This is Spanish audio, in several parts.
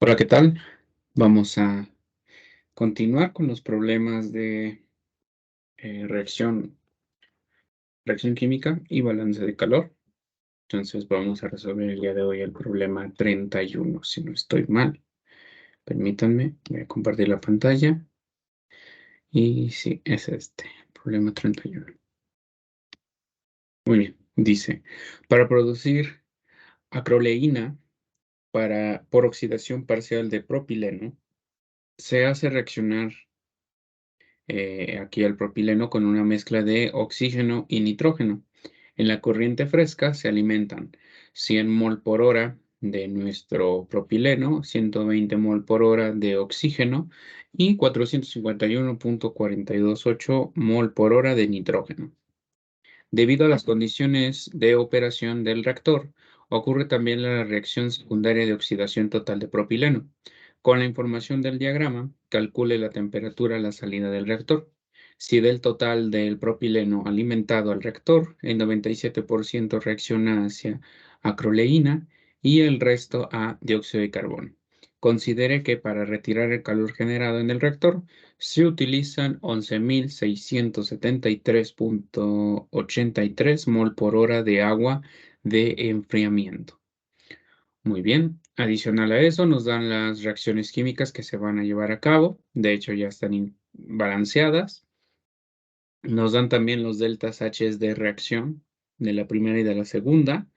Hola, ¿qué tal? Vamos a continuar con los problemas de reacción química y balance de calor. Entonces vamos a resolver el día de hoy el problema 31, si no estoy mal. Permítanme, voy a compartir la pantalla. Y sí, es este, problema 31. Muy bien, dice, para producir acroleína por oxidación parcial de propileno, se hace reaccionar aquí al propileno con una mezcla de oxígeno y nitrógeno. En la corriente fresca se alimentan 100 mol por hora de nuestro propileno, 120 mol por hora de oxígeno y 451,428 mol por hora de nitrógeno. Debido a las condiciones de operación del reactor, ocurre también la reacción secundaria de oxidación total de propileno. Con la información del diagrama, calcule la temperatura a la salida del reactor. Si del total del propileno alimentado al reactor, el 97% reacciona hacia acroleína y el resto a dióxido de carbono. Considere que para retirar el calor generado en el reactor, se utilizan 11.673,83 mol por hora de agua de enfriamiento. Muy bien. Adicional a eso, nos dan las reacciones químicas que se van a llevar a cabo. De hecho, ya están balanceadas. Nos dan también los deltas H de reacción de la primera y de la segunda.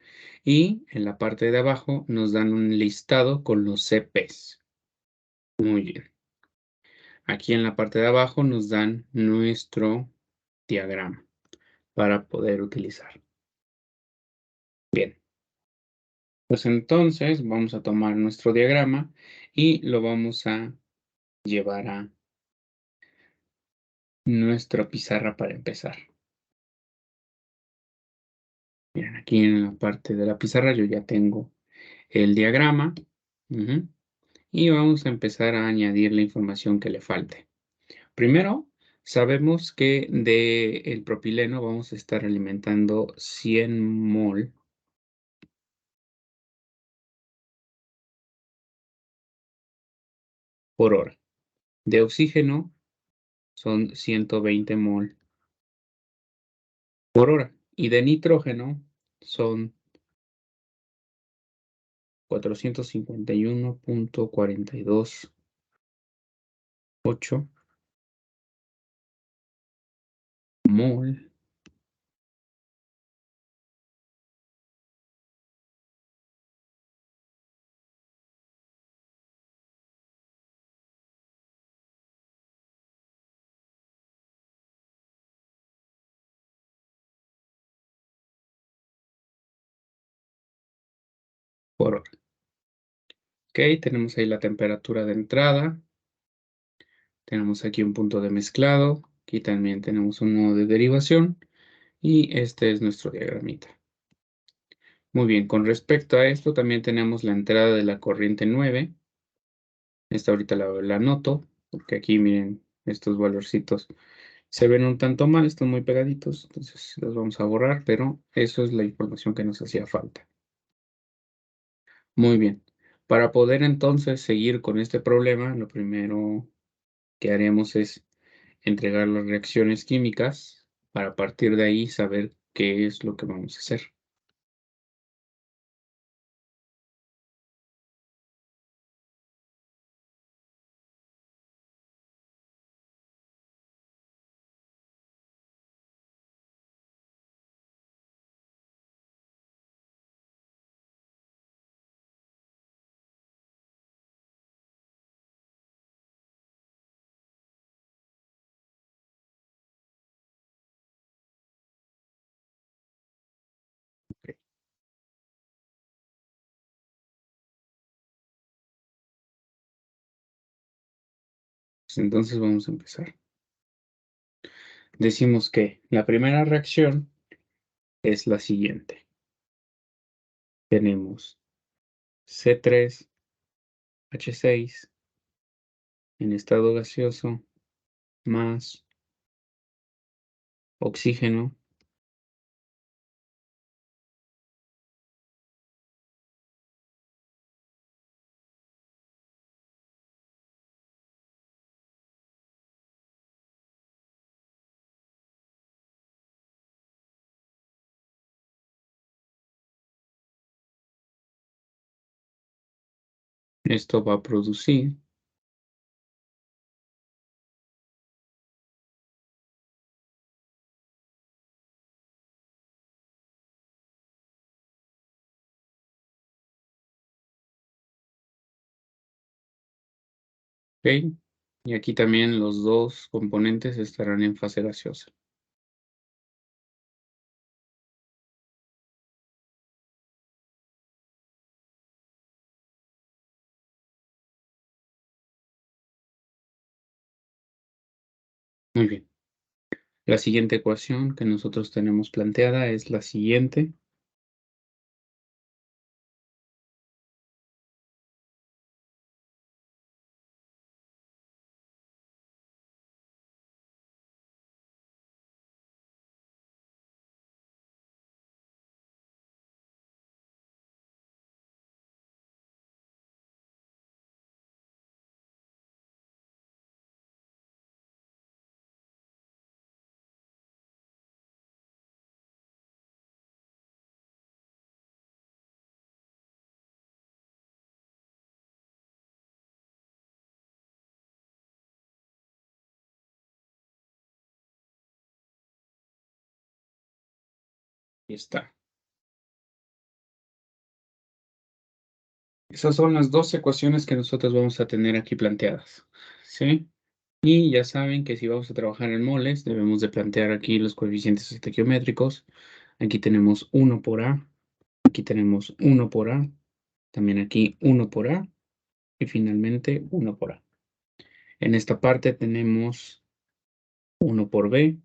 Y en la parte de abajo nos dan un listado con los CPs. Muy bien. Aquí en la parte de abajo nos dan nuestro diagrama para poder utilizar. Bien, pues entonces vamos a tomar nuestro diagrama y lo vamos a llevar a nuestra pizarra para empezar. Miren, aquí en la parte de la pizarra yo ya tengo el diagrama. Y vamos a empezar a añadir la información que le falte. Primero, sabemos que del propileno vamos a estar alimentando 100 mol por hora. De oxígeno son 120 mol por hora. Y de nitrógeno son 451,428 mol por hora. Ok, tenemos ahí la temperatura de entrada. Tenemos aquí un punto de mezclado. Aquí también tenemos un nodo de derivación. Y este es nuestro diagramita. Muy bien, con respecto a esto también tenemos la entrada de la corriente 9. Esta ahorita la anoto, porque aquí miren, estos valorcitos se ven un tanto mal, están muy pegaditos, entonces los vamos a borrar, pero eso es la información que nos hacía falta. Muy bien. Para poder entonces seguir con este problema, lo primero que haremos es entregar las reacciones químicas para a partir de ahí saber qué es lo que vamos a hacer. Ok, pues entonces vamos a empezar. Decimos que la primera reacción es la siguiente. Tenemos C3H6 en estado gaseoso más oxígeno Esto va a producir. ¿Ok? Y aquí también los dos componentes estarán en fase gaseosa. Muy bien. La siguiente ecuación que nosotros tenemos planteada es la siguiente. Ahí está. Esas son las dos ecuaciones que nosotros vamos a tener aquí planteadas, ¿sí? Y ya saben que si vamos a trabajar en moles, debemos de plantear aquí los coeficientes estequiométricos. Aquí tenemos 1 por A, aquí tenemos 1 por A, también aquí 1 por A y finalmente 1 por A. En esta parte tenemos 1 por B,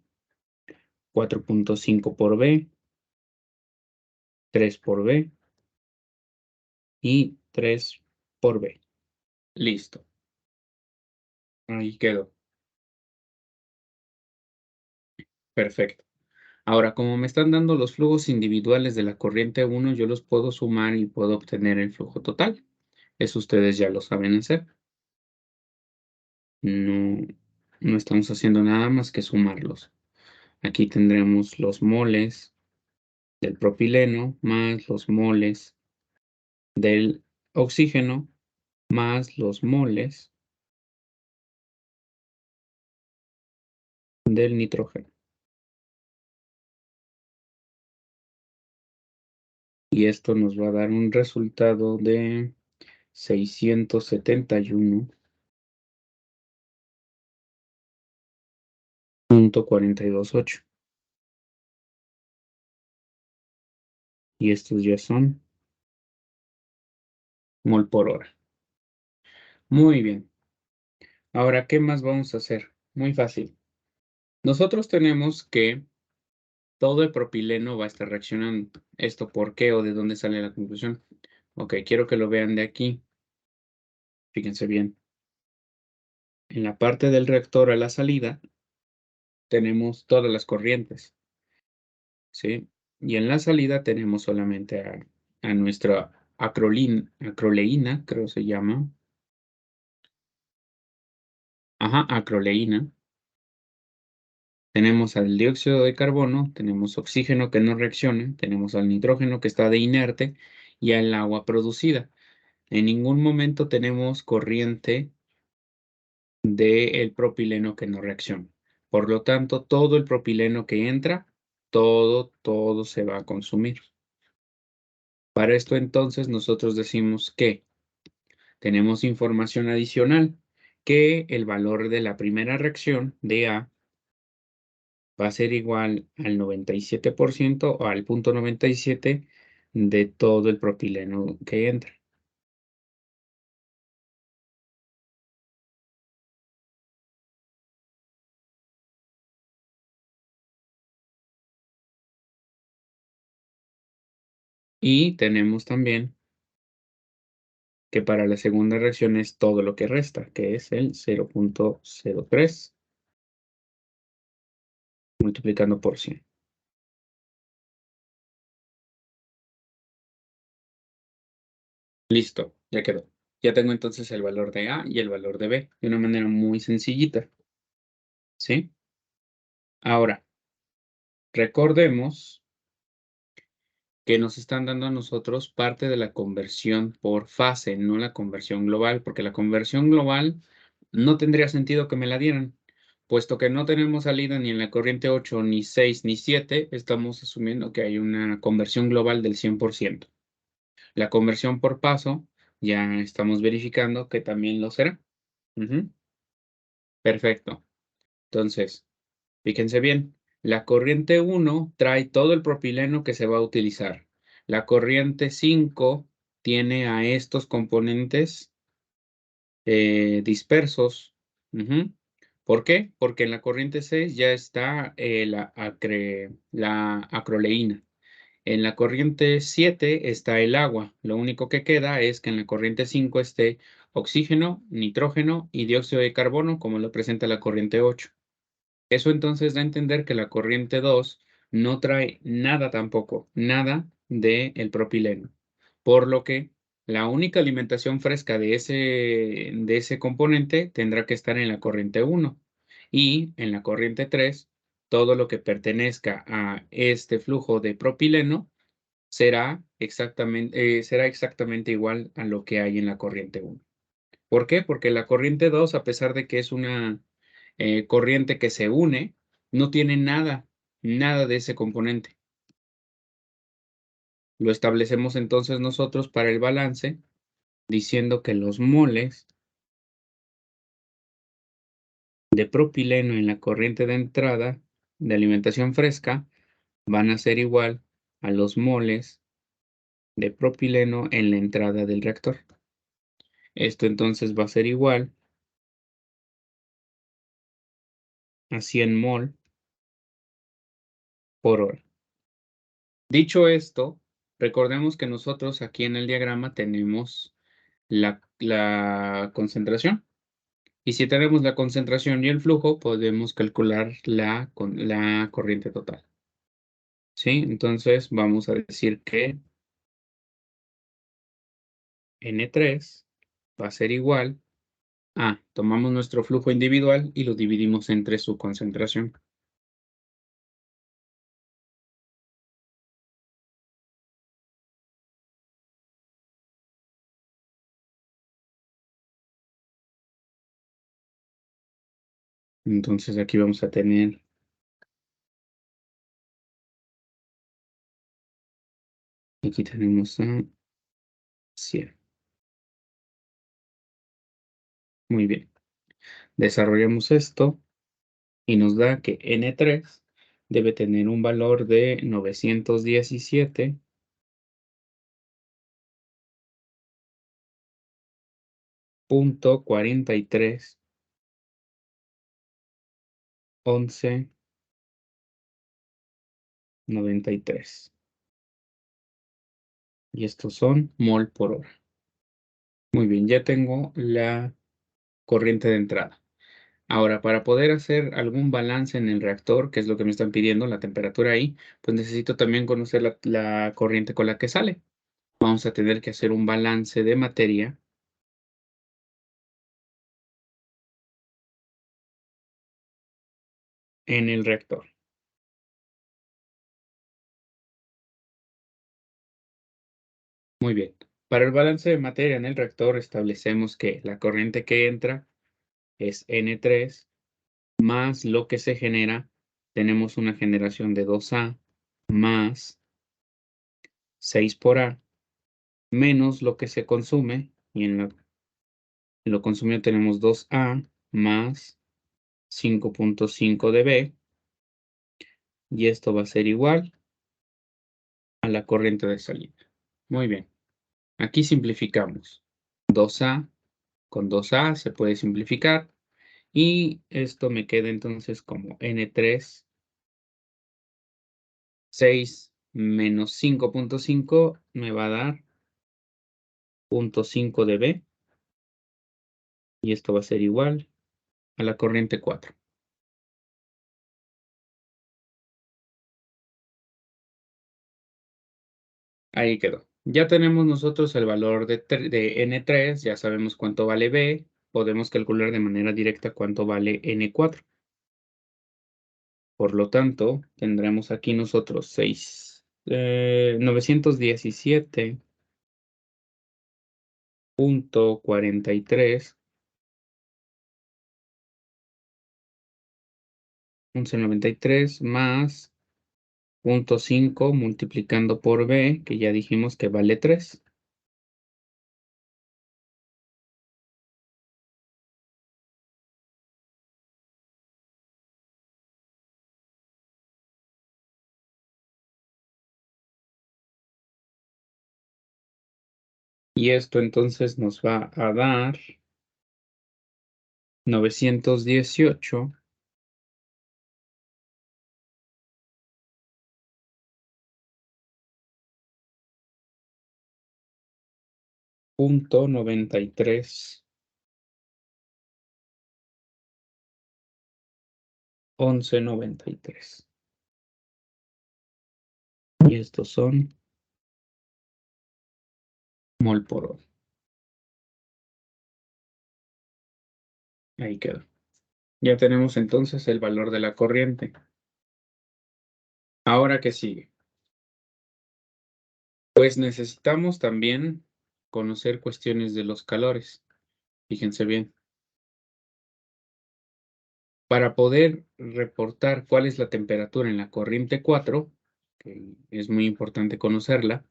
4.5 por B, 3 por B y 3 por B. Listo. Ahí quedó. Perfecto. Ahora, como me están dando los flujos individuales de la corriente 1, yo los puedo sumar y puedo obtener el flujo total. Eso ustedes ya lo saben hacer. No, no estamos haciendo nada más que sumarlos. Aquí tendremos los moles del propileno más los moles del oxígeno más los moles del nitrógeno. Y esto nos va a dar un resultado de 671.428. Y estos ya son mol por hora. Muy bien. Ahora, ¿qué más vamos a hacer? Muy fácil. Nosotros tenemos que todo el propileno va a estar reaccionando. ¿Esto por qué o de dónde sale la conclusión? Ok, quiero que lo vean de aquí. Fíjense bien. En la parte del reactor a la salida tenemos todas las corrientes, ¿sí? Y en la salida tenemos solamente a nuestra acroleína, creo se llama. Ajá, acroleína. Tenemos al dióxido de carbono, tenemos oxígeno que no reacciona, tenemos al nitrógeno que está de inerte y al agua producida. En ningún momento tenemos corriente del propileno que no reacciona. Por lo tanto, todo el propileno que entra, todo se va a consumir. Para esto entonces nosotros decimos que tenemos información adicional, que el valor de la primera reacción de A va a ser igual al 97% o al 0.97 de todo el propileno que entra. Y tenemos también que para la segunda reacción es todo lo que resta, que es el 0.03 multiplicando por 100. Listo, ya quedó. Ya tengo entonces el valor de A y el valor de B de una manera muy sencillita, ¿sí? Ahora, recordemos que nos están dando a nosotros parte de la conversión por fase, no la conversión global, porque la conversión global no tendría sentido que me la dieran, puesto que no tenemos salida ni en la corriente 8, ni 6, ni 7, estamos asumiendo que hay una conversión global del 100%. La conversión por paso, ya estamos verificando que también lo será. Ujú, perfecto. Entonces, fíjense bien, la corriente 1 trae todo el propileno que se va a utilizar. La corriente 5 tiene a estos componentes dispersos. Ujú. ¿Por qué? Porque en la corriente 6 ya está la acroleína. En la corriente 7 está el agua. Lo único que queda es que en la corriente 5 esté oxígeno, nitrógeno y dióxido de carbono, como lo presenta la corriente 8. Eso entonces da a entender que la corriente 2 no trae nada tampoco, nada del propileno, por lo que la única alimentación fresca de ese componente tendrá que estar en la corriente 1 y en la corriente 3 todo lo que pertenezca a este flujo de propileno será exactamente igual a lo que hay en la corriente 1. ¿Por qué? Porque la corriente 2, a pesar de que es una corriente que se une, no tiene nada, nada de ese componente. Lo establecemos entonces nosotros para el balance, diciendo que los moles de propileno en la corriente de entrada de alimentación fresca van a ser igual a los moles de propileno en la entrada del reactor. Esto entonces va a ser igual a 100 mol por hora. Dicho esto, recordemos que nosotros aquí en el diagrama tenemos la concentración. Y si tenemos la concentración y el flujo, podemos calcular la corriente total. ¿Sí? Entonces vamos a decir que N3 va a ser igual a, tomamos nuestro flujo individual y lo dividimos entre su concentración. Entonces aquí vamos a tener, aquí tenemos a 100. Muy bien. Desarrollamos esto y nos da que N3 debe tener un valor de 917.43 11 93. Y estos son mol por hora. Muy bien, ya tengo la corriente de entrada. Ahora, para poder hacer algún balance en el reactor, que es lo que me están pidiendo, la temperatura ahí, pues necesito también conocer la corriente con la que sale. Vamos a tener que hacer un balance de materia en el reactor. Muy bien. Para el balance de materia en el reactor establecemos que la corriente que entra es N3 más lo que se genera. Tenemos una generación de 2A más 6 por A menos lo que se consume, y en lo consumido tenemos 2A más 5.5 de B, y esto va a ser igual a la corriente de salida. Muy bien, aquí simplificamos. 2A con 2A se puede simplificar, y esto me queda entonces como N3, 6 menos 5.5 me va a dar 0.5 de B, y esto va a ser igual a la corriente 4. Ahí quedó. Ya tenemos nosotros el valor de N3, ya sabemos cuánto vale B, podemos calcular de manera directa cuánto vale N4. Por lo tanto, tendremos aquí nosotros 6 917.43, 1193 más 0.5 multiplicando por b, que ya dijimos que vale 3. Y esto entonces nos va a dar 918. 93, 1193. Y estos son mol por hora. Ahí quedó. Ya tenemos entonces el valor de la corriente. Ahora, ¿qué sigue? Pues necesitamos también conocer cuestiones de los calores. Fíjense bien. Para poder reportar cuál es la temperatura en la corriente 4, que es muy importante conocerla,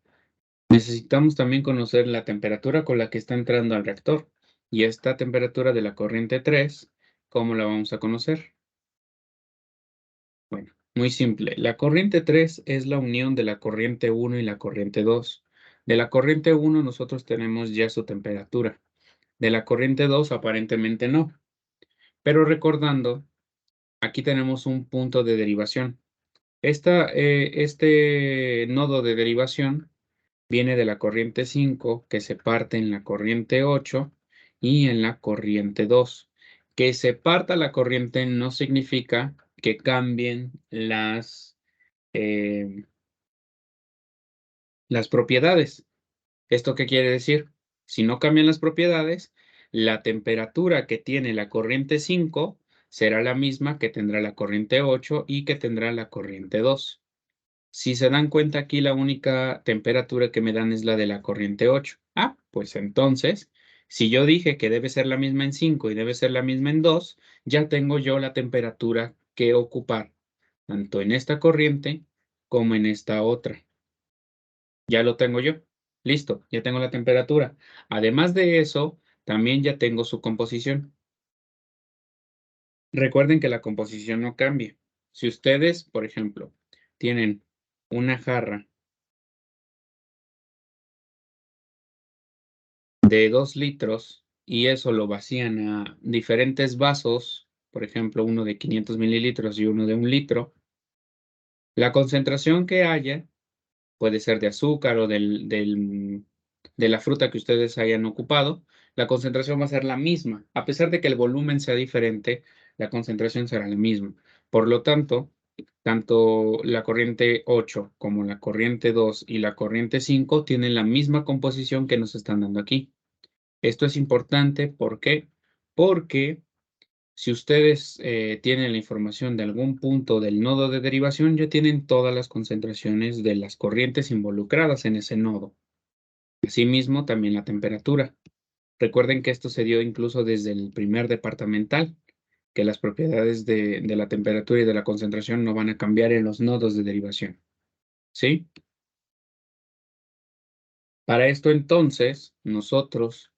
necesitamos también conocer la temperatura con la que está entrando al reactor. Y esta temperatura de la corriente 3, ¿cómo la vamos a conocer? Bueno, muy simple. La corriente 3 es la unión de la corriente 1 y la corriente 2. De la corriente 1 nosotros tenemos ya su temperatura. De la corriente 2 aparentemente no. Pero recordando, aquí tenemos un punto de derivación. Este nodo de derivación viene de la corriente 5, que se parte en la corriente 8 y en la corriente 2. Que se parta la corriente no significa que cambien eh, las propiedades. ¿Esto qué quiere decir? Si no cambian las propiedades, la temperatura que tiene la corriente 5 será la misma que tendrá la corriente 8 y que tendrá la corriente 2. Si se dan cuenta, aquí la única temperatura que me dan es la de la corriente 8. Ah, pues entonces, si yo dije que debe ser la misma en 5 y debe ser la misma en 2, ya tengo yo la temperatura que ocupar, tanto en esta corriente como en esta otra. Ya lo tengo yo. Listo, ya tengo la temperatura. Además de eso, también ya tengo su composición. Recuerden que la composición no cambia. Si ustedes, por ejemplo, tienen una jarra de 2 litros y eso lo vacían a diferentes vasos, por ejemplo, uno de 500 mililitros y uno de 1 litro, la concentración que haya puede ser de azúcar o de la fruta que ustedes hayan ocupado, la concentración va a ser la misma. A pesar de que el volumen sea diferente, la concentración será la misma. Por lo tanto, tanto la corriente 8 como la corriente 2 y la corriente 5 tienen la misma composición que nos están dando aquí. Esto es importante, ¿por qué? Porque si ustedes tienen la información de algún punto del nodo de derivación, ya tienen todas las concentraciones de las corrientes involucradas en ese nodo. Asimismo, también la temperatura. Recuerden que esto se dio incluso desde el primer departamental, que las propiedades de la temperatura y de la concentración no van a cambiar en los nodos de derivación. ¿Sí? Para esto entonces, nosotros,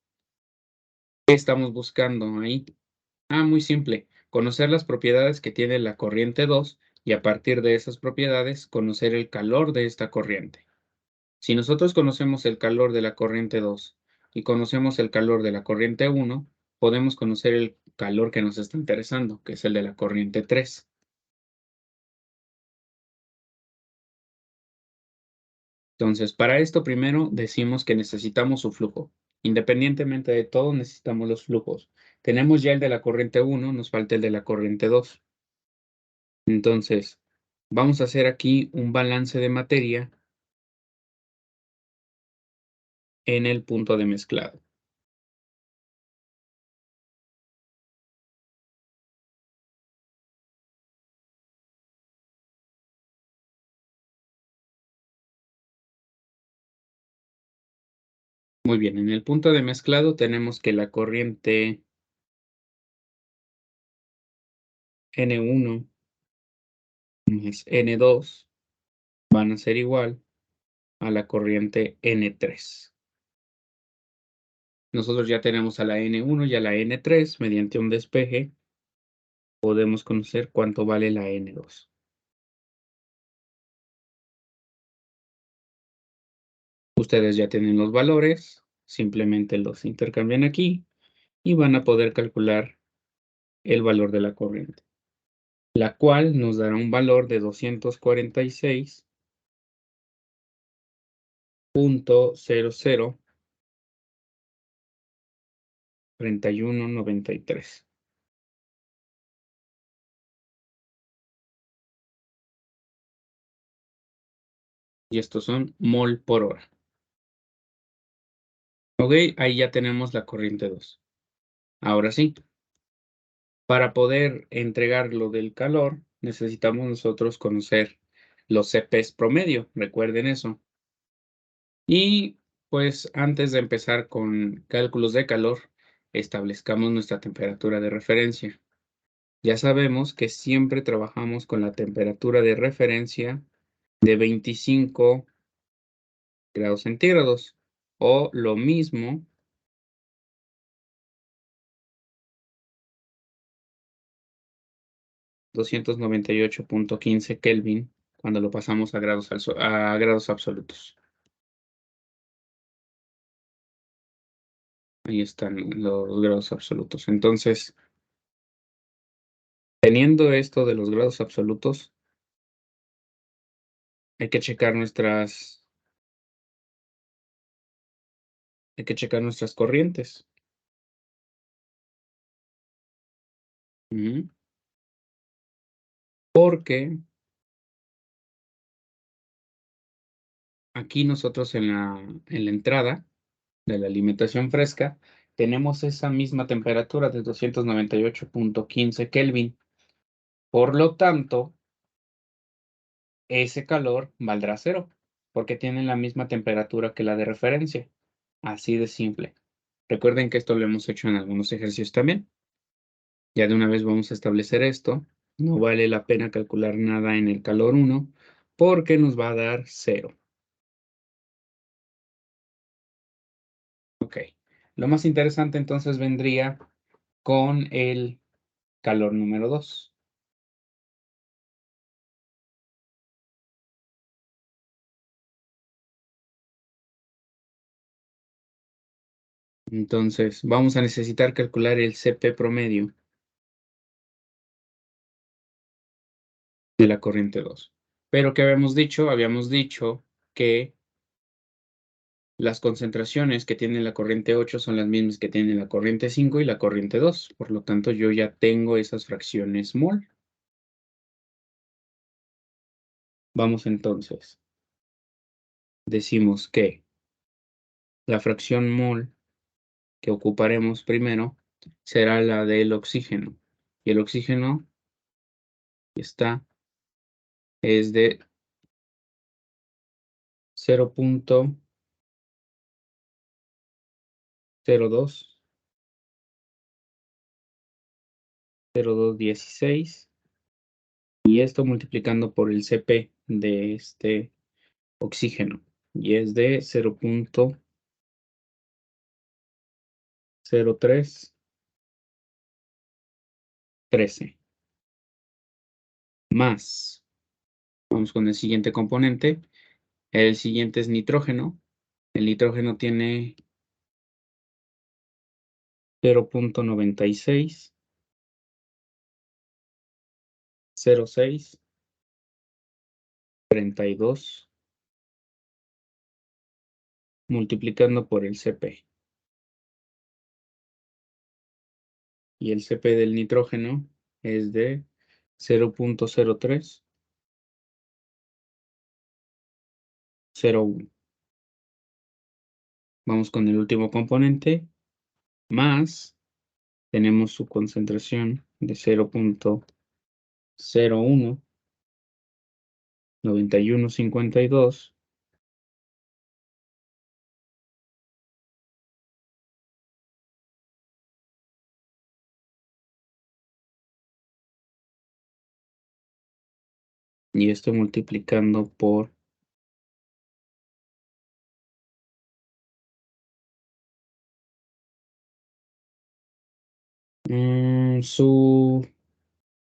¿qué estamos buscando ahí? Ah, muy simple. Conocer las propiedades que tiene la corriente 2 y a partir de esas propiedades conocer el calor de esta corriente. Si nosotros conocemos el calor de la corriente 2 y conocemos el calor de la corriente 1, podemos conocer el calor que nos está interesando, que es el de la corriente 3. Entonces, para esto primero decimos que necesitamos su flujo. Independientemente de todo, necesitamos los flujos. Tenemos ya el de la corriente 1, nos falta el de la corriente 2. Entonces, vamos a hacer aquí un balance de materia en el punto de mezclado. Muy bien, en el punto de mezclado tenemos que la corriente N1 más N2 van a ser igual a la corriente N3. Nosotros ya tenemos a la N1 y a la N3 mediante un despeje. Podemos conocer cuánto vale la N2. Ustedes ya tienen los valores, simplemente los intercambian aquí y van a poder calcular el valor de la corriente, la cual nos dará un valor de 246.003193. Y estos son mol por hora. Ok, ahí ya tenemos la corriente 2. Ahora sí, para poder entregar lo del calor, necesitamos nosotros conocer los CPs promedio, recuerden eso. Y pues antes de empezar con cálculos de calor, establezcamos nuestra temperatura de referencia. Ya sabemos que siempre trabajamos con la temperatura de referencia de 25 grados centígrados o lo mismo 298.15 Kelvin cuando lo pasamos a grados absolutos. Ahí están los grados absolutos. Entonces, teniendo esto de los grados absolutos, hay que checar nuestras corrientes. Ujú. Porque aquí nosotros en la entrada de la alimentación fresca tenemos esa misma temperatura de 298.15 Kelvin. Por lo tanto, ese calor valdrá cero, porque tienen la misma temperatura que la de referencia. Así de simple. Recuerden que esto lo hemos hecho en algunos ejercicios también. Ya de una vez vamos a establecer esto. No vale la pena calcular nada en el calor 1 porque nos va a dar 0. Ok. Lo más interesante entonces vendría con el calor número 2. Entonces, vamos a necesitar calcular el CP promedio de la corriente 2. Pero, ¿qué habíamos dicho? Habíamos dicho que las concentraciones que tiene la corriente 8 son las mismas que tiene la corriente 5 y la corriente 2. Por lo tanto, yo ya tengo esas fracciones mol. Vamos entonces. Decimos que la fracción mol que ocuparemos primero será la del oxígeno. Y el oxígeno es de 0.0216 y esto multiplicando por el CP de este oxígeno y es de 0.0313 más. Vamos con el siguiente componente. El siguiente es nitrógeno. El nitrógeno tiene 0.960632 multiplicando por el CP. Y el CP del nitrógeno es de 0.0301. Vamos con el último componente, más tenemos su concentración de 0.019152 y esto multiplicando por su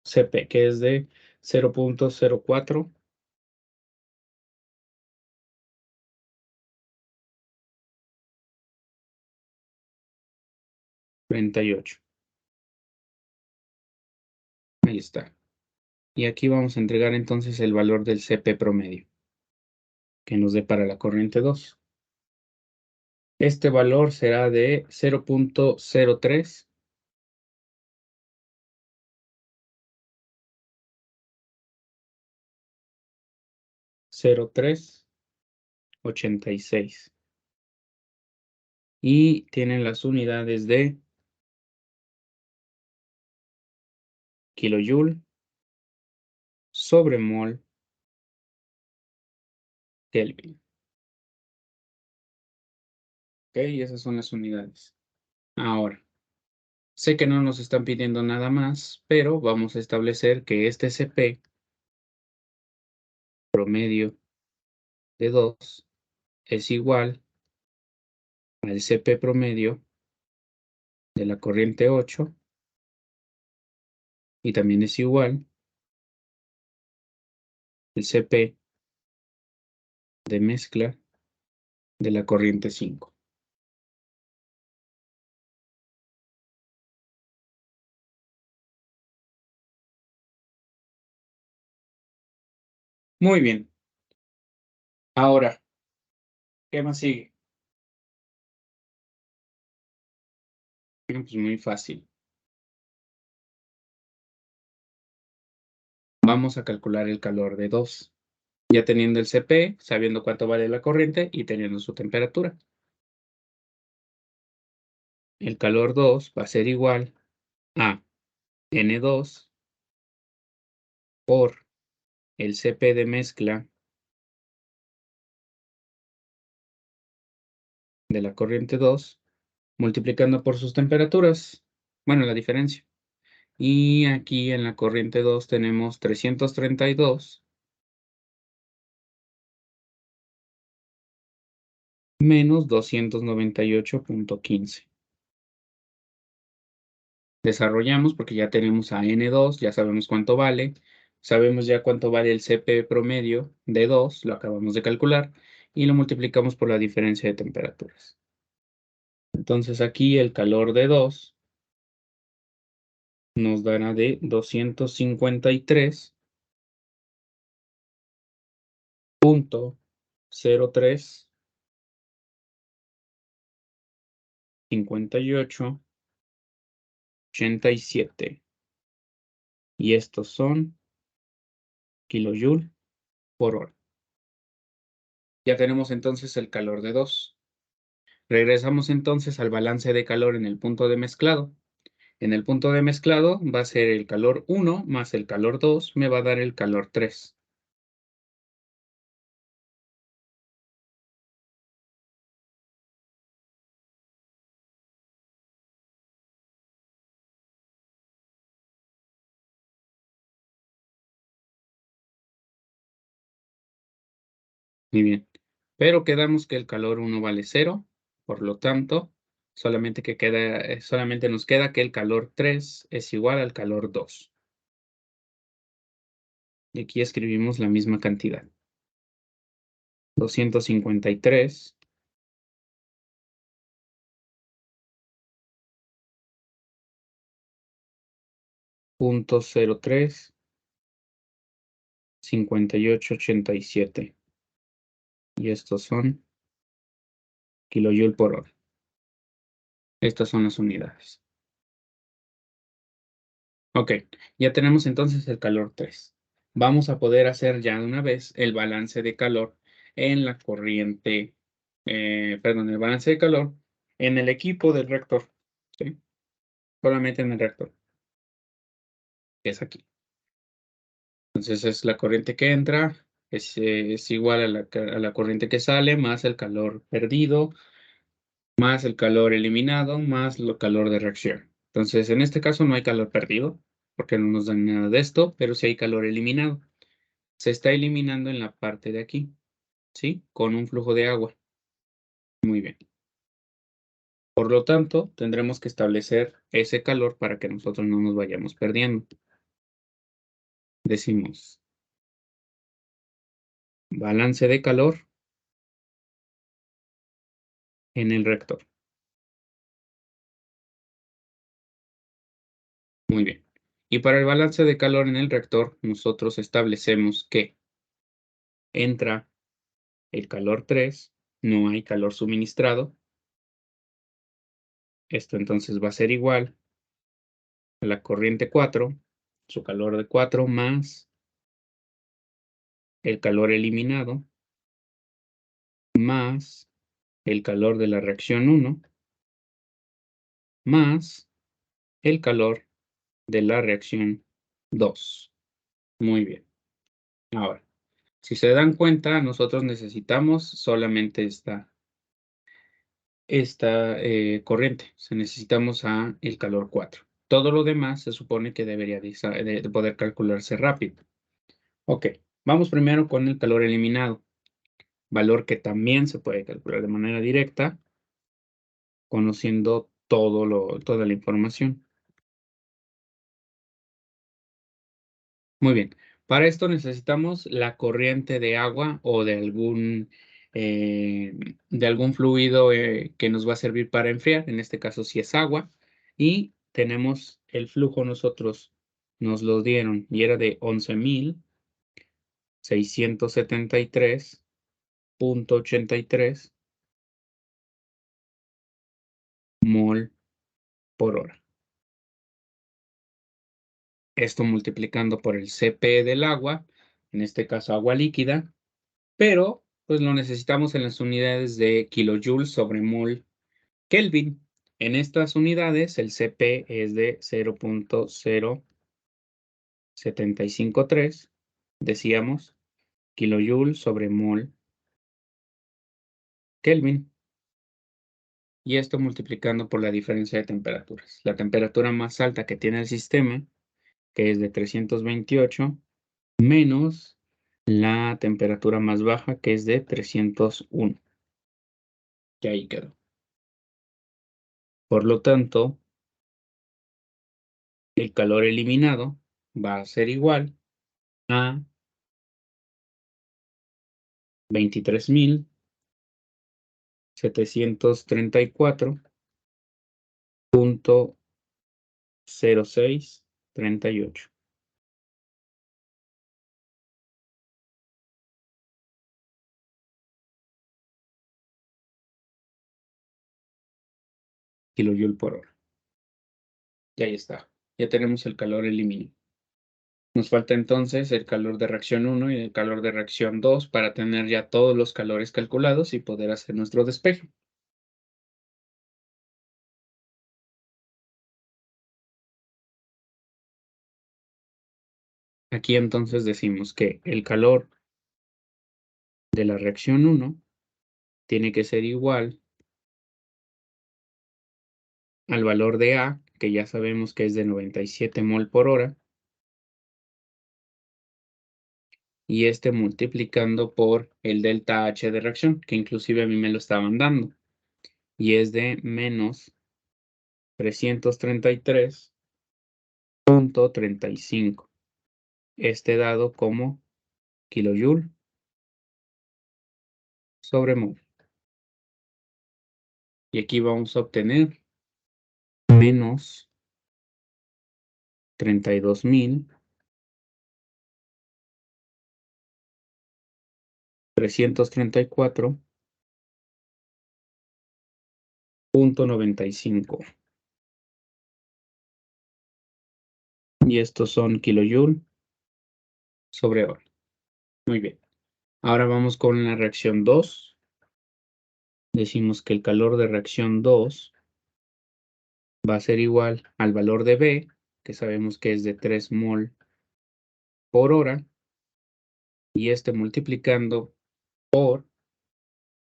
CP, que es de 0.0438. Ahí está. Y aquí vamos a entregar entonces el valor del CP promedio que nos dé para la corriente 2. Este valor será de 0.0386. Y tienen las unidades de kilojoule sobre mol Kelvin. Ok, esas son las unidades. Ahora, sé que no nos están pidiendo nada más, pero vamos a establecer que este CP promedio de 2 es igual al CP promedio de la corriente 8 y también es igual al CP de mezcla de la corriente 5. Muy bien. Ahora, ¿qué más sigue? Bueno, pues muy fácil. Vamos a calcular el calor de 2, ya teniendo el CP, sabiendo cuánto vale la corriente y teniendo su temperatura. El calor 2 va a ser igual a N2 por el CP de mezcla de la corriente 2 multiplicando por sus temperaturas. Bueno, la diferencia. Y aquí en la corriente 2 tenemos 332 menos 298.15. Desarrollamos porque ya tenemos a N2, ya sabemos cuánto vale, sabemos ya cuánto vale el CP promedio de 2, lo acabamos de calcular, y lo multiplicamos por la diferencia de temperaturas. Entonces aquí el calor de 2 nos dará de 253.035887. Y estos son kilojoule por hora. Ya tenemos entonces el calor de 2. Regresamos entonces al balance de calor en el punto de mezclado. En el punto de mezclado va a ser el calor 1 más el calor 2, me va a dar el calor 3. Muy bien. Pero quedamos que el calor 1 vale 0, por lo tanto, solamente nos queda que el calor 3 es igual al calor 2. Y aquí escribimos la misma cantidad. 253.035887. Y estos son kilojoule por hora. Estas son las unidades. Ok, ya tenemos entonces el calor 3. Vamos a poder hacer ya de una vez el balance de calor en la corriente, el balance de calor en el equipo del reactor, ¿sí? Solamente en el reactor, que es aquí. Entonces es la corriente que entra, es igual a la corriente que sale, más el calor perdido, más el calor eliminado, más el calor de reacción. Entonces, en este caso no hay calor perdido, porque no nos dan nada de esto, pero sí hay calor eliminado. se está eliminando en la parte de aquí, ¿sí? Con un flujo de agua. Muy bien. Por lo tanto, tendremos que establecer ese calor para que nosotros no nos vayamos perdiendo. Decimos balance de calor en el reactor. Muy bien. Y para el balance de calor en el reactor, nosotros establecemos que entra el calor 3, no hay calor suministrado. Esto entonces va a ser igual a la corriente 4, su calor de 4 más el calor eliminado, más el calor de la reacción 1, más el calor de la reacción 2. Muy bien. Ahora, si se dan cuenta, nosotros necesitamos solamente esta corriente. Necesitamos el calor 4. Todo lo demás se supone que debería de poder calcularse rápido. Ok, vamos primero con el calor eliminado, valor que también se puede calcular de manera directa, conociendo toda la información. Muy bien, para esto necesitamos la corriente de agua o eh, de algún fluido que nos va a servir para enfriar, en este caso si es agua, y tenemos el flujo nosotros, nos lo dieron y era de 11,673,83 mol por hora. Esto multiplicando por el Cp del agua, en este caso agua líquida, pero pues lo necesitamos en las unidades de kilojoules sobre mol Kelvin. En estas unidades el Cp es de 0.0753, decíamos, kilojoule sobre mol Kelvin. Y esto multiplicando por la diferencia de temperaturas. La temperatura más alta que tiene el sistema, que es de 328, menos la temperatura más baja, que es de 301. Y ahí quedó. Por lo tanto, el calor eliminado va a ser igual a 23.734,0638 kilojoule por hora. Y ahí está. Ya tenemos el calor eliminado. Nos falta entonces el calor de reacción 1 y el calor de reacción 2 para tener ya todos los calores calculados y poder hacer nuestro despeje. Aquí entonces decimos que el calor de la reacción 1 tiene que ser igual al valor de A, que ya sabemos que es de 97 mol por hora, y este multiplicando por el delta H de reacción, que inclusive a mí me lo estaban dando, y es de menos 333,35. Este dado como kilojoule sobre mol. Y aquí vamos a obtener menos 32.334,95. Y estos son kilojoule sobre hora. Muy bien. Ahora vamos con la reacción 2. Decimos que el calor de reacción 2 va a ser igual al valor de B, que sabemos que es de 3 mol por hora, y este multiplicando por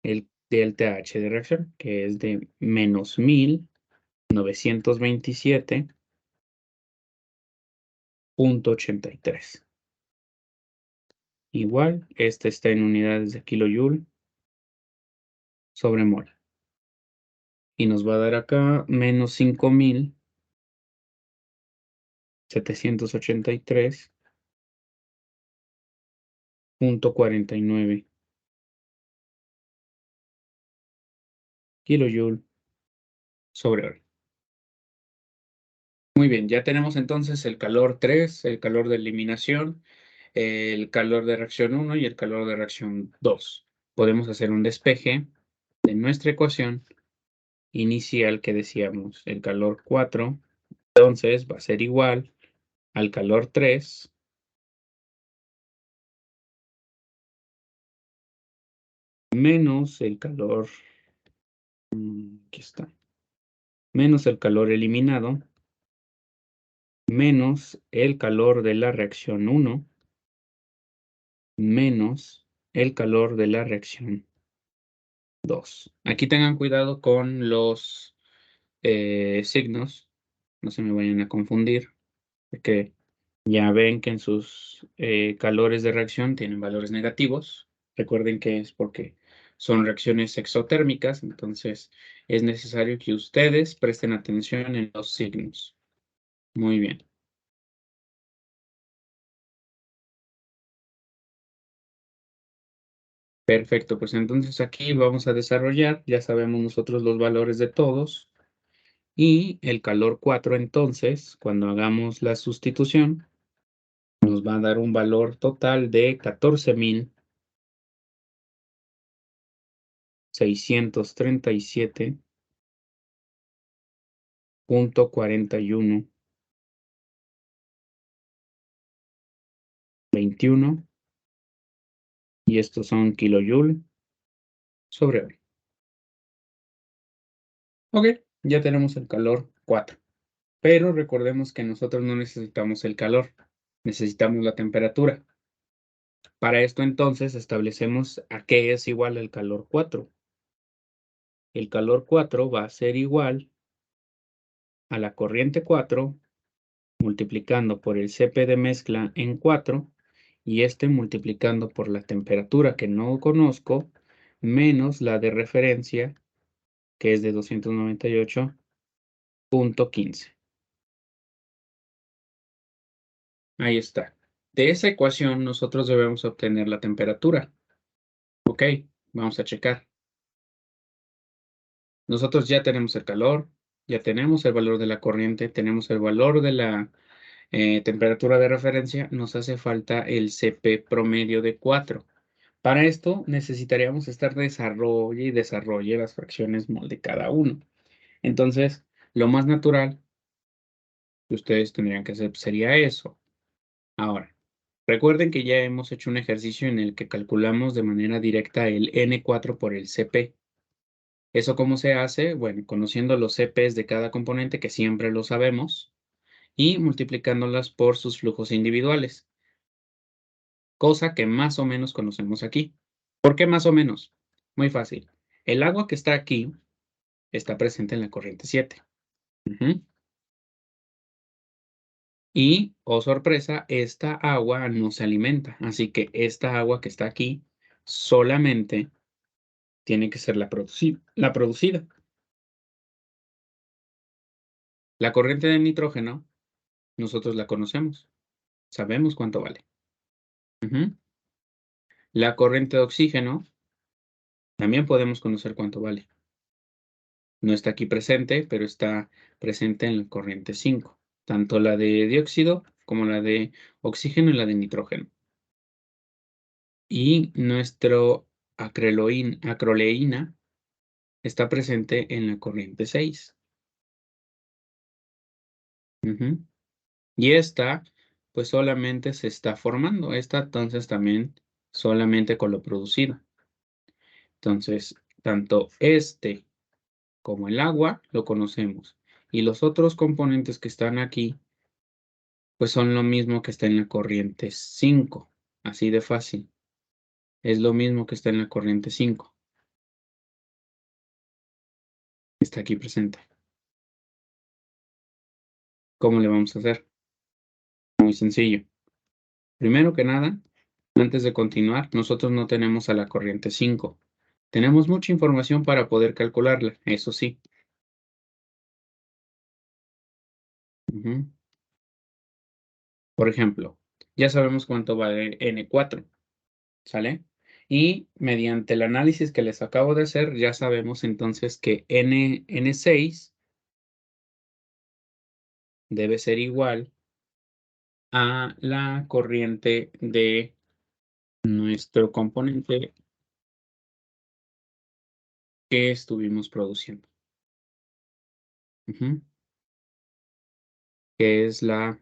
el delta H de reacción, que es de menos 1.927,83. igual, este está en unidades de kilojoule sobre mol. Y nos va a dar acá menos 5.783.49 kilojoule sobre hora. Muy bien, ya tenemos entonces el calor 3, el calor de eliminación, el calor de reacción 1 y el calor de reacción 2. Podemos hacer un despeje de nuestra ecuación inicial que decíamos, el calor 4, entonces va a ser igual al calor 3 menos el calor, aquí está, menos el calor eliminado, menos el calor de la reacción 1, menos el calor de la reacción 2. Aquí tengan cuidado con los signos, no se me vayan a confundir, porque ya ven que en sus calores de reacción tienen valores negativos. Recuerden que es porque son reacciones exotérmicas, entonces es necesario que ustedes presten atención en los signos. Muy bien. Perfecto, pues entonces aquí vamos a desarrollar, ya sabemos nosotros los valores de todos, y el calor 4 entonces, cuando hagamos la sustitución, nos va a dar un valor total de 14.067.4121, y estos son kilojoule sobre hora. Ok, ya tenemos el calor 4, pero recordemos que nosotros no necesitamos el calor, necesitamos la temperatura. Para esto entonces establecemos a qué es igual el calor 4. El calor 4 va a ser igual a la corriente 4 multiplicando por el Cp de mezcla en 4 y este multiplicando por la temperatura que no conozco menos la de referencia que es de 298.15. Ahí está. De esa ecuación nosotros debemos obtener la temperatura. Ok, vamos a checar. Nosotros ya tenemos el calor, ya tenemos el valor de la corriente, tenemos el valor de la temperatura de referencia, nos hace falta el Cp promedio de 4. Para esto necesitaríamos estar desarrolle y desarrolle las fracciones mol de cada uno. Entonces, lo más natural que ustedes tendrían que hacer sería eso. Ahora, recuerden que ya hemos hecho un ejercicio en el que calculamos de manera directa el N4 por el Cp. ¿Eso cómo se hace? Bueno, conociendo los Cp's de cada componente, que siempre lo sabemos, y multiplicándolas por sus flujos individuales, cosa que más o menos conocemos aquí. ¿Por qué más o menos? Muy fácil. El agua que está aquí está presente en la corriente 7. Ujú. Y, oh sorpresa, esta agua no se alimenta, así que esta agua que está aquí solamente tiene que ser la producida. La corriente de nitrógeno, nosotros la conocemos, sabemos cuánto vale. Ujú. La corriente de oxígeno, también podemos conocer cuánto vale. No está aquí presente, pero está presente en la corriente 5, tanto la de dióxido como la de oxígeno y la de nitrógeno. Y nuestro acroleína está presente en la corriente 6. Ujú. Y esta, pues solamente se está formando. Esta entonces también solamente con lo producido. Entonces, tanto este como el agua lo conocemos. Y los otros componentes que están aquí, pues son lo mismo que está en la corriente 5. Así de fácil. Es lo mismo que está en la corriente 5. Está aquí presente. ¿Cómo le vamos a hacer? Muy sencillo. Primero que nada, Antes de continuar, nosotros no tenemos a la corriente 5. Tenemos mucha información para poder calcularla, eso sí. Ujú. Por ejemplo, ya sabemos cuánto vale N4, ¿sale? Y mediante el análisis que les acabo de hacer, ya sabemos entonces que N6 debe ser igual a la corriente de nuestro componente que estuvimos produciendo, ujú, que es la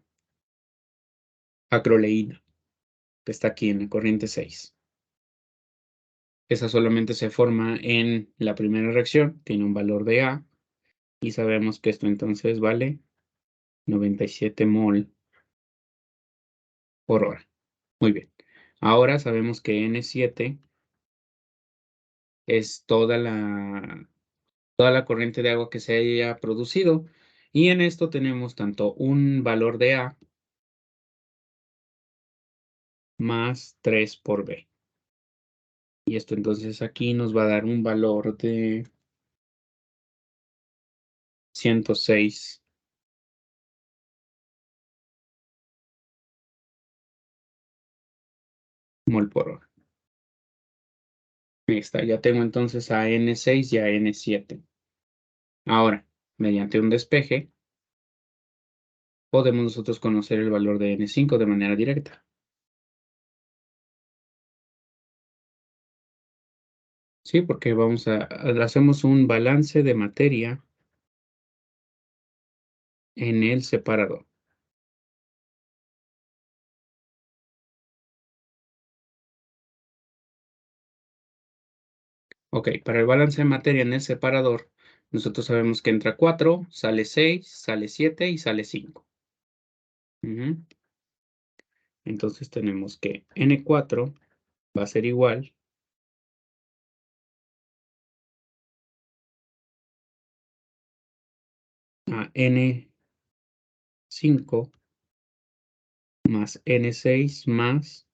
acroleína, que está aquí en la corriente 6. Esa solamente se forma en la primera reacción, tiene un valor de A, y sabemos que esto entonces vale 97 mol por hora. Muy bien. Ahora sabemos que N7 es toda la corriente de agua que se haya producido, y en esto tenemos tanto un valor de A más 3 por B. Y esto entonces aquí nos va a dar un valor de 106 mol por hora. Ahí está, ya tengo entonces a N6 y a N7. Ahora, mediante un despeje, podemos nosotros conocer el valor de N5 de manera directa. Sí, porque hacemos un balance de materia en el separador. Ok, para el balance de materia en el separador, nosotros sabemos que entra 4, sale 6, sale 7 y sale 5. Ujú. Entonces tenemos que N4 va a ser igual a N5 más N6 más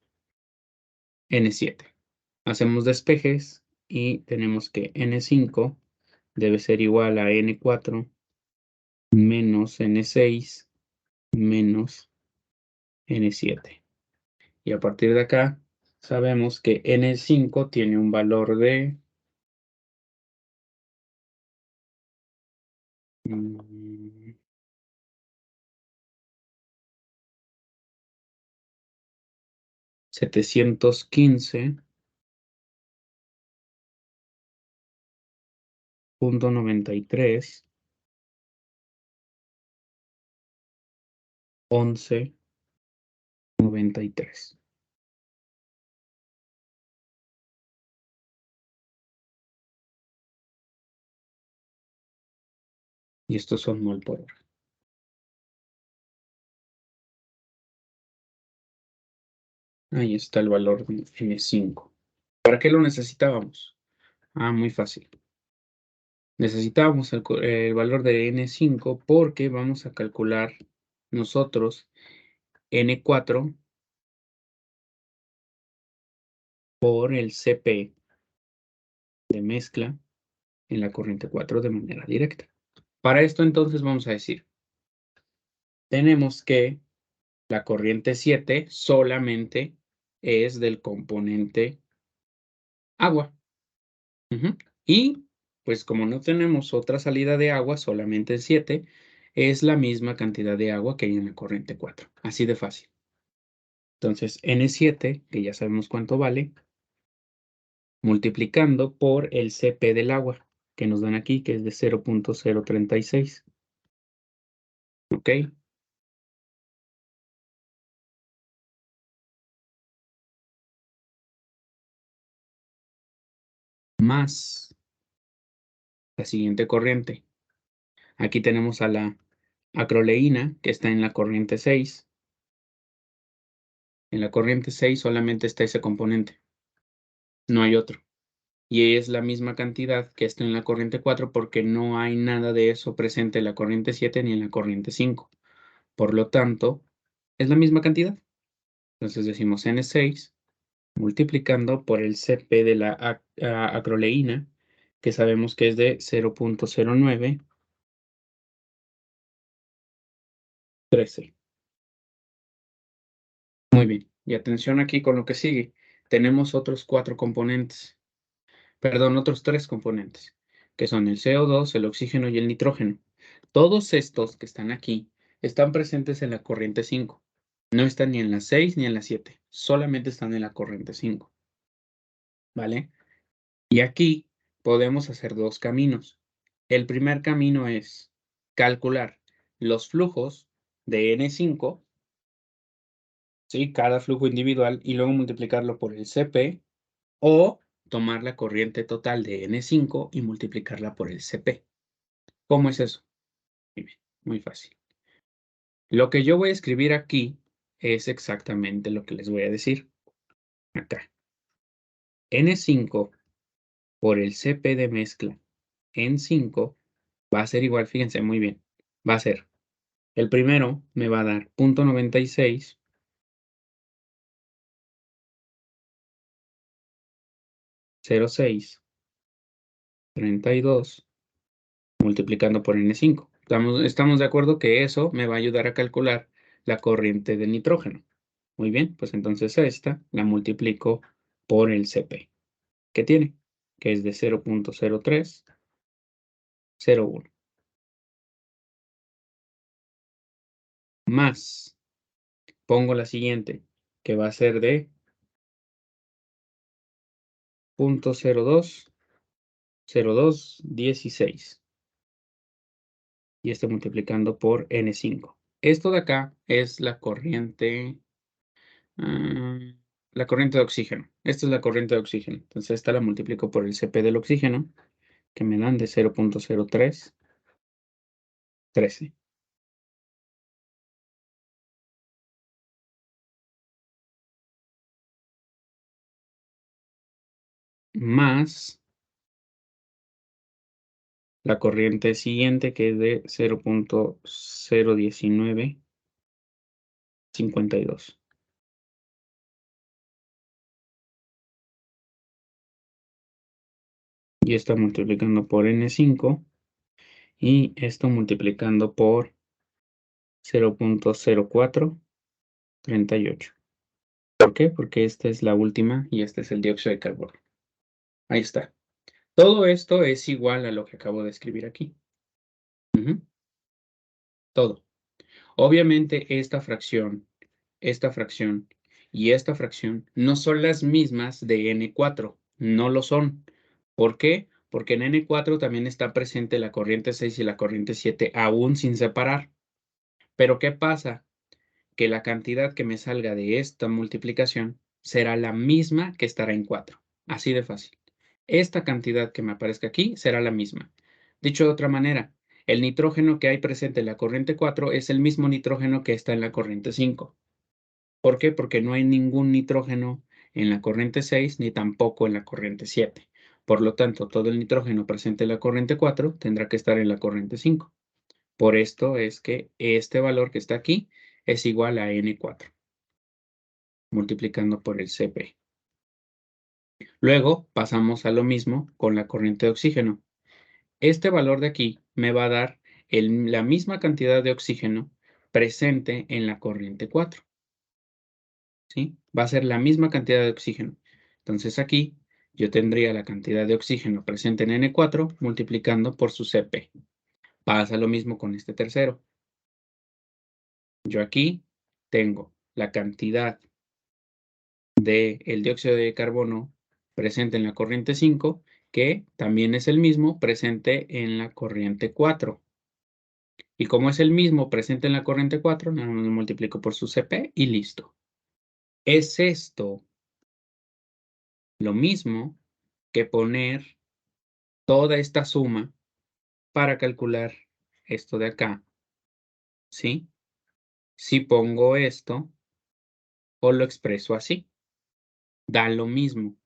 N7. Hacemos despejes y tenemos que N5 debe ser igual a N4 menos N6 menos N7. Y a partir de acá sabemos que N5 tiene un valor de 715.93 1193. Y estos son mol por hora. Ahí está el valor de N5. ¿Para qué lo necesitábamos? Muy fácil. Necesitábamos el valor de N5 porque vamos a calcular nosotros N4 por el Cp de mezcla en la corriente 4 de manera directa. Para esto entonces vamos a decir, tenemos que la corriente 7 solamente es del componente agua. Ujú. Y pues como no tenemos otra salida de agua, solamente 7, es la misma cantidad de agua que hay en la corriente 4. Así de fácil. Entonces, N7, que ya sabemos cuánto vale, multiplicando por el Cp del agua, que nos dan aquí, que es de 0.036. ¿Ok? Más la siguiente corriente. Aquí tenemos a la acroleína, que está en la corriente 6. En la corriente 6 solamente está ese componente, no hay otro. Y es la misma cantidad que está en la corriente 4 porque no hay nada de eso presente en la corriente 7 ni en la corriente 5. Por lo tanto, es la misma cantidad. Entonces decimos N6 multiplicando por el CP de la acroleína, que sabemos que es de 0.0913. Muy bien. Y atención aquí con lo que sigue. Tenemos otros 4 componentes, perdón, otros 3 componentes, que son el CO2, el oxígeno y el nitrógeno. Todos estos que están aquí están presentes en la corriente 5. No están ni en la 6 ni en la 7, solamente están en la corriente 5, ¿vale? Y aquí podemos hacer 2 caminos. El primer camino es calcular los flujos de N5, ¿sí? Cada flujo individual, y luego multiplicarlo por el CP, o tomar la corriente total de N5 y multiplicarla por el CP. ¿Cómo es eso? Muy bien, muy fácil. Lo que yo voy a escribir aquí es exactamente lo que les voy a decir acá. N5 por el CP de mezcla en 5 va a ser igual, fíjense muy bien, va a ser, el primero me va a dar 0.96, 0.6, 32, multiplicando por N5. Estamos de acuerdo que eso me va a ayudar a calcular la corriente de nitrógeno. Muy bien, pues entonces esta la multiplico por el CP, que tiene, que es de 0.0301, más, pongo la siguiente, que va a ser de 0.020216, y esto multiplicando por N5. Esto de acá es ah, la corriente de oxígeno. Esta es la corriente de oxígeno. Entonces esta la multiplico por el CP del oxígeno, que me dan de 0.0313. Más la corriente siguiente, que es de 0.01952. Y esto multiplicando por N5, y esto multiplicando por 0.0438. ¿Por qué? Porque esta es la última y este es el dióxido de carbono. Ahí está. Todo esto es igual a lo que acabo de escribir aquí. Todo. Obviamente esta fracción y esta fracción no son las mismas de N4. No lo son. ¿Por qué? Porque en N4 también está presente la corriente 6 y la corriente 7 aún sin separar. Pero ¿qué pasa? Que la cantidad que me salga de esta multiplicación será la misma que estará en 4. Así de fácil. Esta cantidad que me aparezca aquí será la misma. Dicho de otra manera, el nitrógeno que hay presente en la corriente 4 es el mismo nitrógeno que está en la corriente 5. ¿Por qué? Porque no hay ningún nitrógeno en la corriente 6 ni tampoco en la corriente 7. Por lo tanto, todo el nitrógeno presente en la corriente 4 tendrá que estar en la corriente 5. Por esto es que este valor que está aquí es igual a N4, multiplicando por el CP. Luego pasamos a lo mismo con la corriente de oxígeno. Este valor de aquí me va a dar la misma cantidad de oxígeno presente en la corriente 4, ¿sí? Va a ser la misma cantidad de oxígeno. Entonces aquí yo tendría la cantidad de oxígeno presente en N4 multiplicando por su CP. Pasa lo mismo con este tercero. Yo aquí tengo la cantidad del dióxido de carbono presente en la corriente 5, que también es el mismo presente en la corriente 4. Y como es el mismo presente en la corriente 4, nada más lo multiplico por su CP y listo. Es esto lo mismo que poner toda esta suma para calcular esto de acá, ¿sí? Si pongo esto o lo expreso así, da lo mismo.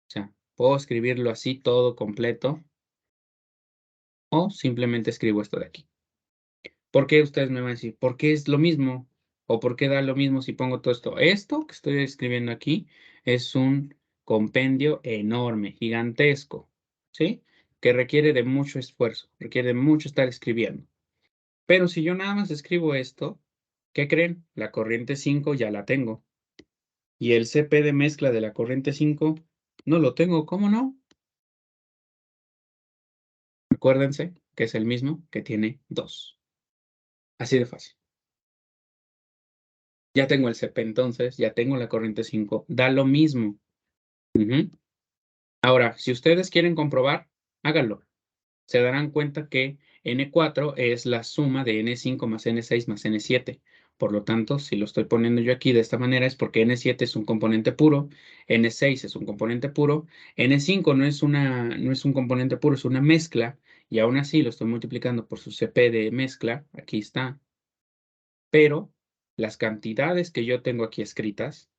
O sea, puedo escribirlo así todo completo o simplemente escribo esto de aquí. ¿Por qué? Ustedes me van a decir, ¿por qué es lo mismo? ¿O por qué da lo mismo si pongo todo esto? Esto que estoy escribiendo aquí es un compendio enorme, gigantesco, ¿sí? Que requiere de mucho esfuerzo, requiere de mucho estar escribiendo. Pero si yo nada más escribo esto, ¿qué creen? La corriente 5 ya la tengo. Y el CP de mezcla de la corriente 5 no lo tengo, ¿cómo no? Acuérdense que es el mismo que tiene 2. Así de fácil. Ya tengo el CP entonces, ya tengo la corriente 5, da lo mismo. Ujú. Ahora, si ustedes quieren comprobar, háganlo. Se darán cuenta que N4 es la suma de N5 más N6 más N7. Por lo tanto, si lo estoy poniendo yo aquí de esta manera es porque N7 es un componente puro, N6 es un componente puro, N5 no es un componente puro, es una mezcla, y aún así lo estoy multiplicando por su CP de mezcla, aquí está, pero las cantidades que yo tengo aquí escritas,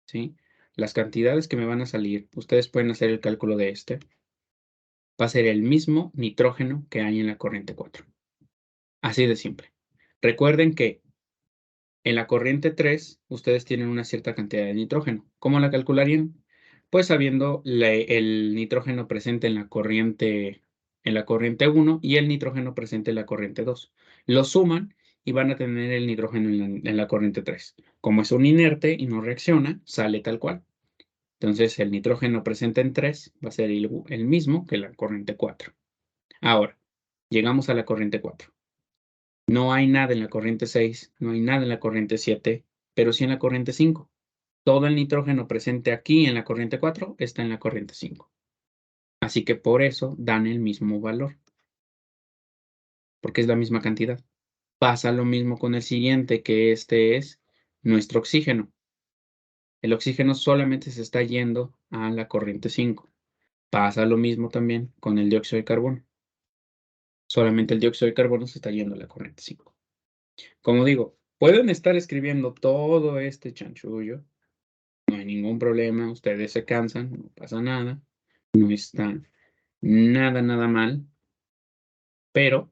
¿sí? Las cantidades que me van a salir, ustedes pueden hacer el cálculo de este, va a ser el mismo nitrógeno que hay en la corriente 4. Así de simple. Recuerden que en la corriente 3 ustedes tienen una cierta cantidad de nitrógeno. ¿Cómo la calcularían? Pues sabiendo el nitrógeno presente en la corriente 1 y el nitrógeno presente en la corriente 2. Lo suman y van a tener el nitrógeno en la corriente 3. Como es un inerte y no reacciona, sale tal cual. Entonces el nitrógeno presente en 3 va a ser el mismo que la corriente 4. Ahora, llegamos a la corriente 4. No hay nada en la corriente 6, no hay nada en la corriente 7, pero sí en la corriente 5. Todo el nitrógeno presente aquí en la corriente 4 está en la corriente 5. Así que por eso dan el mismo valor, porque es la misma cantidad. Pasa lo mismo con el siguiente, que este es nuestro oxígeno. El oxígeno solamente se está yendo a la corriente 5. Pasa lo mismo también con el dióxido de carbono. Solamente el dióxido de carbono se está yendo a la corriente 5. Como digo, pueden estar escribiendo todo este chanchullo, no hay ningún problema, ustedes se cansan, no pasa nada, no está nada mal, pero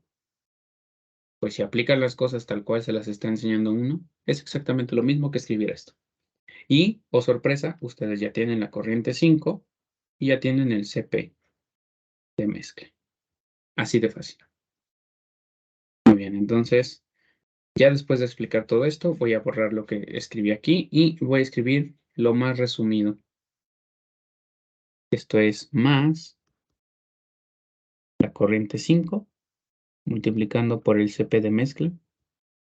pues si aplican las cosas tal cual se las está enseñando uno, es exactamente lo mismo que escribir esto. Y, oh sorpresa, ustedes ya tienen la corriente 5 y ya tienen el CP de mezcla. Así de fácil. Muy bien, entonces, ya después de explicar todo esto, voy a borrar lo que escribí aquí y voy a escribir lo más resumido. Esto es más la corriente 5 multiplicando por el CP de mezcla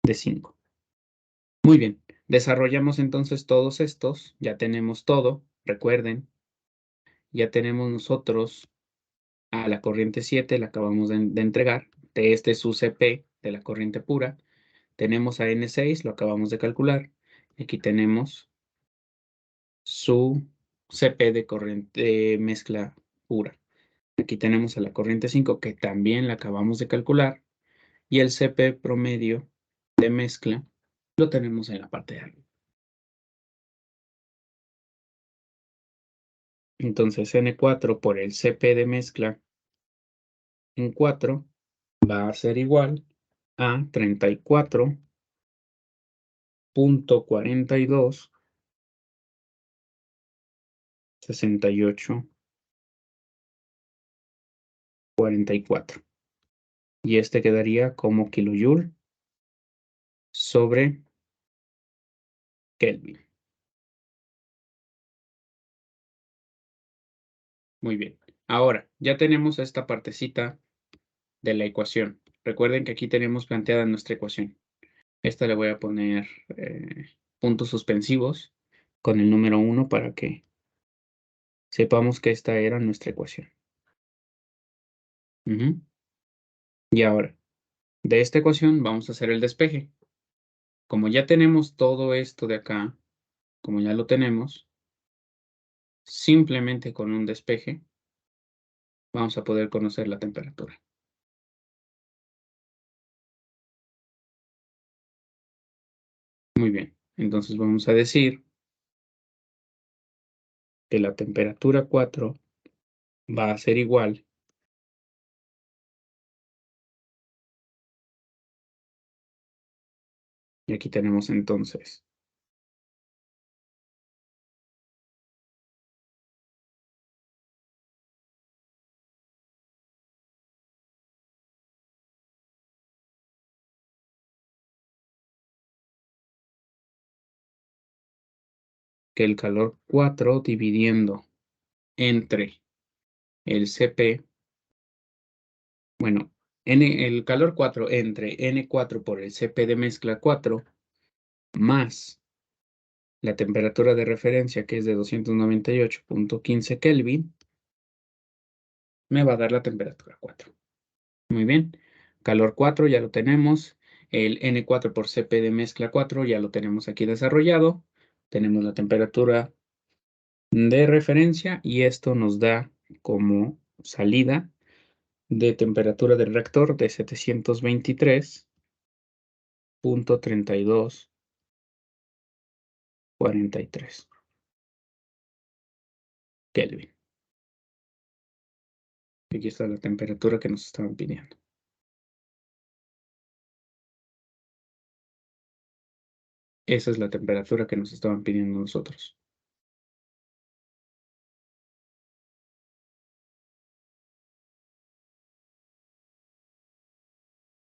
de 5. Muy bien, desarrollamos entonces todos estos, ya tenemos todo, recuerden, ya tenemos nosotros a la corriente 7, la acabamos de entregar, de este es su CP de la corriente pura, tenemos a N6, lo acabamos de calcular, y aquí tenemos su CP de corriente mezcla pura. Aquí tenemos a la corriente 5 que también la acabamos de calcular y el CP promedio de mezcla lo tenemos en la parte de arriba. Entonces N4 por el CP de mezcla en 4 va a ser igual a 34.426844. Y este quedaría como kilojoule sobre Kelvin. Muy bien. Ahora, ya tenemos esta partecita de la ecuación. Recuerden que aquí tenemos planteada nuestra ecuación. Esta le voy a poner puntos suspensivos con el número 1 para que sepamos que esta era nuestra ecuación. Y ahora, de esta ecuación vamos a hacer el despeje. Como ya tenemos todo esto de acá, como ya lo tenemos, simplemente con un despeje vamos a poder conocer la temperatura. Muy bien, entonces vamos a decir que la temperatura 4 va a ser igual y aquí tenemos entonces que el calor 4 dividiendo entre el Cp, bueno, el calor 4 entre N4 por el Cp de mezcla 4 más la temperatura de referencia, que es de 298.15 Kelvin, me va a dar la temperatura 4. Muy bien. Calor 4 ya lo tenemos. El N4 por Cp de mezcla 4 ya lo tenemos aquí desarrollado. Tenemos la temperatura de referencia y esto nos da como salida de temperatura del reactor de 723.3243 Kelvin. Aquí está la temperatura que nos estaban pidiendo. Esa es la temperatura que nos estaban pidiendo nosotros.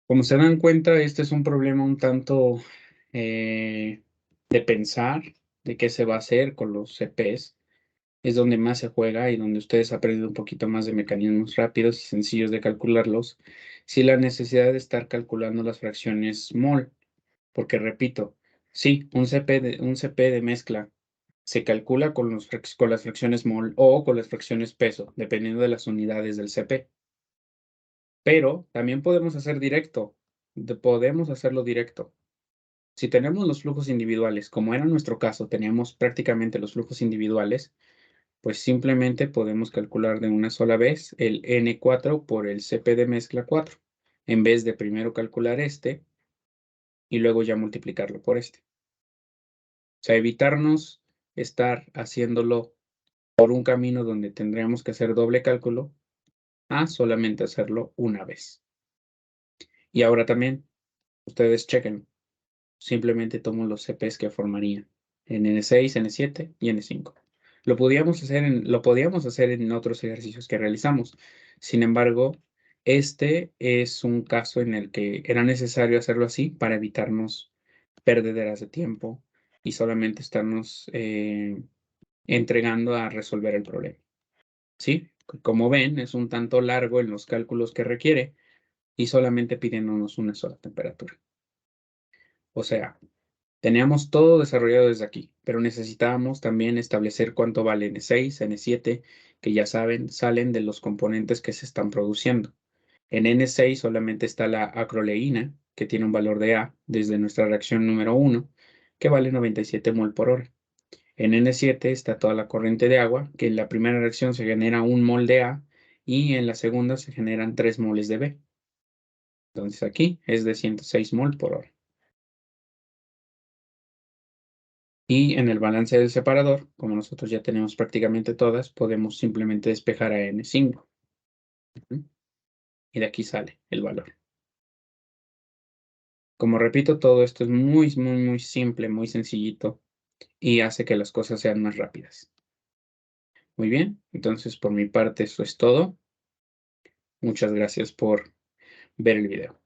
Como se dan cuenta, este es un problema un tanto de pensar de qué se va a hacer con los CPs. Es donde más se juega y donde ustedes aprenden un poquito más de mecanismos rápidos y sencillos de calcularlos, sin la necesidad de estar calculando las fracciones mol. Porque repito, sí, un CP de mezcla se calcula con las fracciones mol o con las fracciones peso, dependiendo de las unidades del CP. Pero también podemos podemos hacerlo directo. Si tenemos los flujos individuales, como era nuestro caso, teníamos prácticamente los flujos individuales, pues simplemente podemos calcular de una sola vez el N4 por el Cp de mezcla 4, en vez de primero calcular este y luego ya multiplicarlo por este. O sea, evitarnos estar haciéndolo por un camino donde tendríamos que hacer doble cálculo a solamente hacerlo una vez. Y ahora también, ustedes chequen, simplemente tomo los CPs que formarían en N6, N7 y N5. Lo podíamos hacer en otros ejercicios que realizamos. Sin embargo, este es un caso en el que era necesario hacerlo así para evitarnos pérdidas de tiempo y solamente estarnos entregando a resolver el problema. ¿Sí? Como ven, es un tanto largo en los cálculos que requiere y solamente pidiéndonos una sola temperatura. O sea, teníamos todo desarrollado desde aquí, pero necesitábamos también establecer cuánto vale N6, N7, que ya saben, salen de los componentes que se están produciendo. En N6 solamente está la acroleína, que tiene un valor de A desde nuestra reacción número 1, que vale 97 mol por hora. En N7 está toda la corriente de agua, que en la primera reacción se genera 1 mol de A y en la segunda se generan 3 moles de B. Entonces aquí es de 106 mol por hora. Y en el balance del separador, como nosotros ya tenemos prácticamente todas, podemos simplemente despejar a N5. Y de aquí sale el valor. Como repito, todo esto es muy, muy, muy simple, muy sencillito y hace que las cosas sean más rápidas. Muy bien, entonces por mi parte eso es todo. Muchas gracias por ver el video.